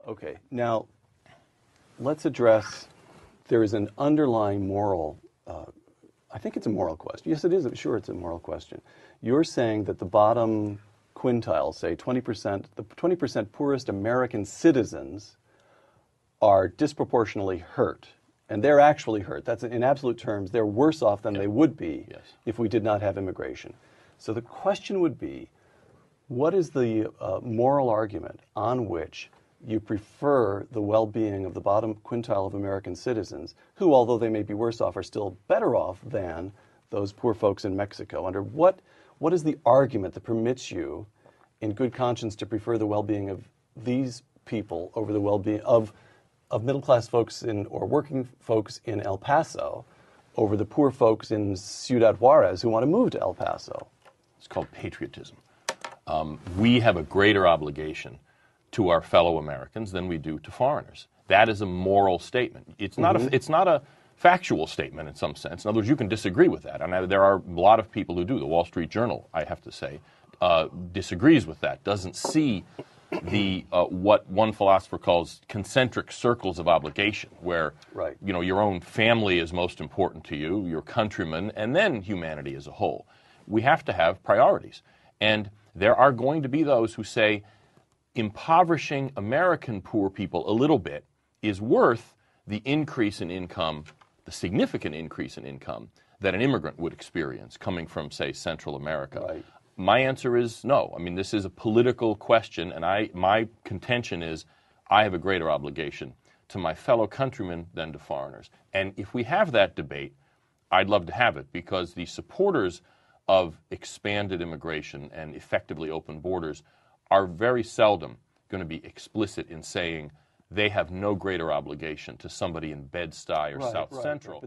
Okay, now let's address, there is an underlying moral, I think it's a moral question. Yes, it is. Sure, it's a moral question. You're saying that the bottom quintile, say 20%, the 20% poorest American citizens are disproportionately hurt. And they're actually hurt. That's, in absolute terms, they're worse off than they would be if we did not have immigration. So the question would be, what is the moral argument on which you prefer the well-being of the bottom quintile of American citizens, who, although they may be worse off, are still better off than those poor folks in Mexico? Under what is the argument that permits you, in good conscience, to prefer the well-being of these people over the well-being of middle-class folks or working folks in El Paso over the poor folks in Ciudad Juarez who want to move to El Paso? It's called patriotism. We have a greater obligation to our fellow Americans than we do to foreigners. That is a moral statement. It's not it's not a factual statement in some sense. In other words, you can disagree with that. And there are a lot of people who do. The Wall Street Journal, I have to say, disagrees with that, doesn't see the what one philosopher calls concentric circles of obligation, where you know, your own family is most important to you, your countrymen, and then humanity as a whole. We have to have priorities. And there are going to be those who say impoverishing American poor people a little bit is worth the increase in income, the significant increase in income that an immigrant would experience coming from, say, Central America. My answer is no. I mean, this is a political question, and my contention is I have a greater obligation to my fellow countrymen than to foreigners. And if we have that debate, I'd love to have it, because the supporters of expanded immigration and effectively open borders are very seldom going to be explicit in saying they have no greater obligation to somebody in Bed-Stuy or South Central.